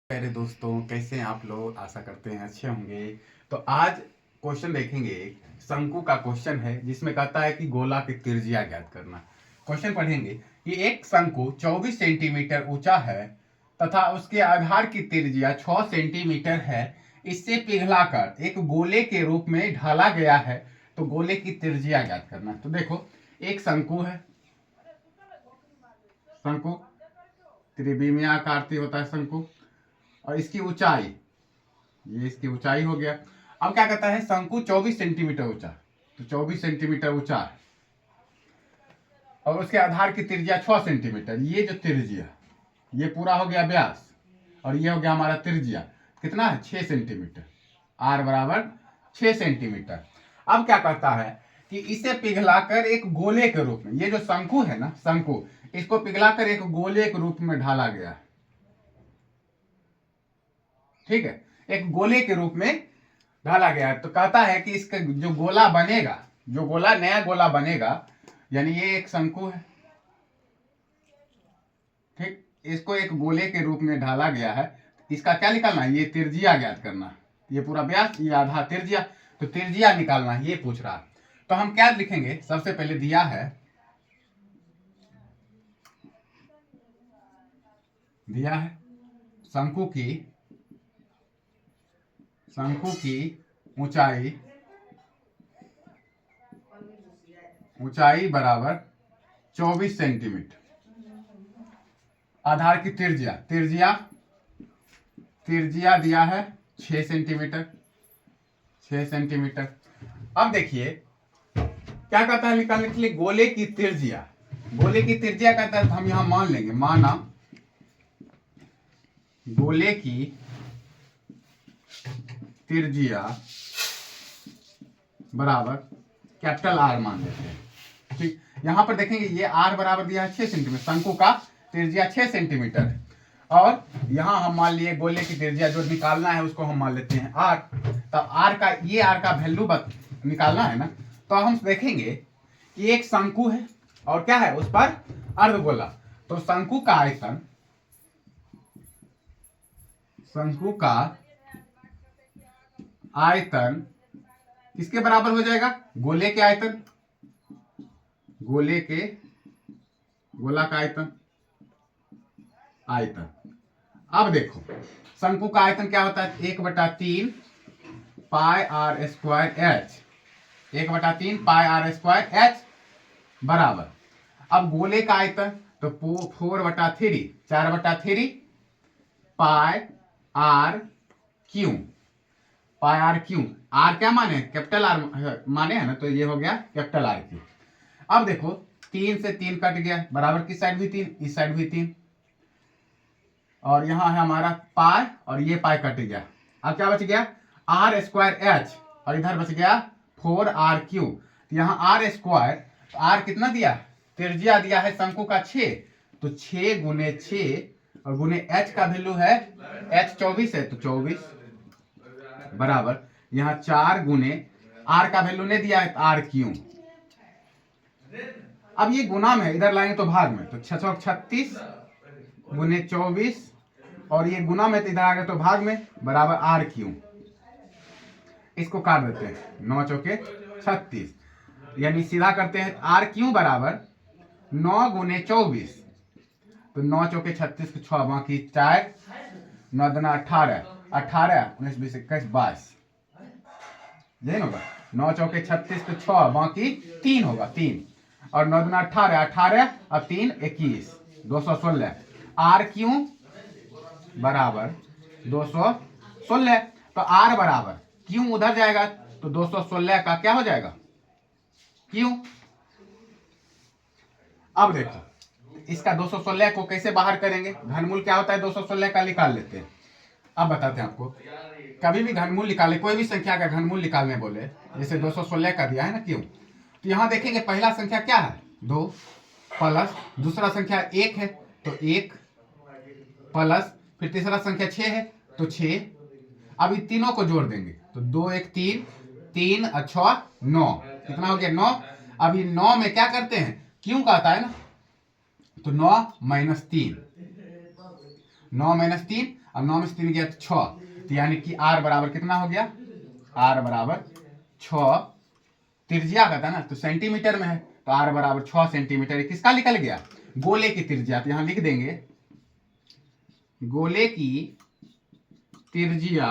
प्यारे दोस्तों, कैसे हैं आप लोग। आशा करते हैं अच्छे होंगे। तो आज क्वेश्चन देखेंगे। शंकु का क्वेश्चन है जिसमें कहता है कि गोला की त्रिज्या ज्ञात करना। क्वेश्चन पढ़ेंगे कि एक शंकु 24 सेंटीमीटर ऊंचा है तथा उसके आधार की त्रिज्या 6 सेंटीमीटर है। इससे पिघलाकर एक गोले के रूप में ढाला गया है, तो गोले की त्रिज्या ज्ञात करना। तो देखो, एक शंकु है। शंकु त्रिविमीय आकार से होता है शंकु, और इसकी ऊंचाई, ये इसकी ऊंचाई हो गया। अब क्या कहता है, शंकु 24 सेंटीमीटर ऊंचा, तो 24 सेंटीमीटर ऊंचा है और उसके आधार की त्रिज्या 6 सेंटीमीटर। ये जो त्रिज्या, ये पूरा हो गया व्यास और ये हो गया हमारा त्रिज्या। कितना है? 6 सेंटीमीटर। आर बराबर 6 सेंटीमीटर। अब क्या कहता है कि इसे पिघलाकर एक गोले के रूप में, ये जो शंकु है ना, शंकु, इसको पिघलाकर एक गोले के रूप में ढाला गया है। ठीक है, एक गोले के रूप में ढाला गया है। तो कहता है कि इसका जो गोला बनेगा, जो गोला नया गोला बनेगा, यानी ये एक शंकु है, ठीक, इसको एक गोले के रूप में ढाला गया है। इसका क्या निकालना है? ये त्रिज्या ज्ञात करना। ये पूरा व्यास, ये आधा त्रिज्या, तो त्रिज्या निकालना है, ये पूछ रहा है। तो हम क्या लिखेंगे? सबसे पहले दिया है शंकु की ऊंचाई बराबर 24 सेंटीमीटर। आधार की त्रिज्या दिया है 6 सेंटीमीटर। 6 सेंटीमीटर। अब देखिए क्या कहता है निकालने के लिए, गोले की त्रिज्या। गोले की त्रिज्या कहता है, तो हम यहां मान लेंगे, माना गोले की त्रिज्या बराबर कैपिटल आर मान लेते हैं। ठीक, यहां पर देखेंगे ये आर बराबर दिया है 6 सेंटीमीटर। शंकु का त्रिज्या 6 सेंटीमीटर है और यहां हम मान लिए गोले की त्रिज्या जो निकालना है उसको हम मान लेते हैं आर। तब आर का, ये आर का वैल्यू निकालना है ना, तो हम देखेंगे कि एक शंकु है और क्या है, उस पर अर्धगोला। तो शंकु का आयतन किसके बराबर हो जाएगा? गोले के आयतन, गोला का आयतन। अब देखो, शंकु का आयतन क्या होता है? 1/3 pi r square h. 1/3 pi r square h बराबर, अब गोले का आयतन तो 4/3, 4/3 pi r cube. Pi r cube, r क्या माने? कैपिटल आर माने है ना, तो ये हो गया कैपिटल आर क्यू। अब देखो 3 से 3 कट गया, बराबर किस साइड भी 3, इस साइड भी 3, और यहां है हमारा पाई और ये पाई कट गया। अब क्या बच गया? आर स्क्वायर एच, और इधर बच गया 4r क्यू। यहां आर स्क्वायर, आर कितना दिया? त्रिज्या दिया है शंकु का 6, तो 6 गुने 6 और गुने एच का वैल्यू है, एच 24 है, तो 24 बराबर यहां 4 गुने आर का वैल्यू नहीं दिया है, आर क्यू। अब ये गुना में, इधर लाएंगे तो भाग में, तो 636 गुने 24, और ये गुना में तो इधर आ गया तो भाग में, बराबर आर क्यू। इसको काट देते हैं, 9 चौके 36, यानी सीधा करते हैं आर क्यू बराबर 9 गुने 24, तो 9 चौके 36 को 6 बाकी 4, 9 दूना 18, 18 19 20 21 22, यही होगा। 9 चौके 36 को 6 बाकी 3 होगा, 3, और 9 दूना 18, 18 और 3 21, 216। आर क्यू बराबर 216, तो आर बराबर क्यू उधर जाएगा तो 216 का क्या हो जाएगा? क्यू। अब देखो इसका 216 को कैसे बाहर करेंगे? घनमूल क्या होता है 216 का, निकाल लेते हैं। अब बताते हैं आपको, कभी भी घनमूल निकाले, कोई भी संख्या का घनमूल निकालने बोले, जैसे 216 का दिया है ना, क्यों? तो यहां देखेंगे पहला संख्या क्या है? 2 प्लस दूसरा संख्या 1 है, तो 1 प्लस फिर तीसरा संख्या 6 है, तो 6। अब इन तीनों को जोड़ देंगे, तो 2 1 3, 3 और 6 9, कितना हो गया? 9। अब ये 9 में क्या करते हैं? क्यों का आता है ना, तो 9 - 3, 9 माइनस 3, अब 9 में से 3 गया तो 6, तो यानी कि r बराबर कितना हो गया, r बराबर 6, त्रिज्या का था ना तो सेंटीमीटर में है, तो r बराबर 6 सेंटीमीटर। किसका निकल गया, गोले की त्रिज्या, तो यहां लिख देंगे गोले की त्रिज्या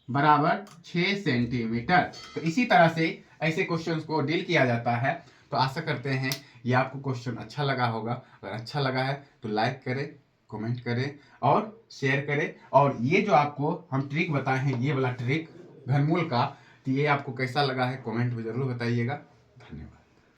बराबर 6 सेंटीमीटर। तो इसी तरह से ऐसे क्वेश्चंस को डील किया जाता है। तो आशा करते हैं ये आपको क्वेश्चन अच्छा लगा होगा। अगर अच्छा लगा है तो लाइक करें, कमेंट करें और शेयर करें। और ये जो आपको हम ट्रिक बताए हैं, ये वाला ट्रिक घनमूल का, तो ये आपको कैसा लगा है कमेंट में जरूर बताइएगा।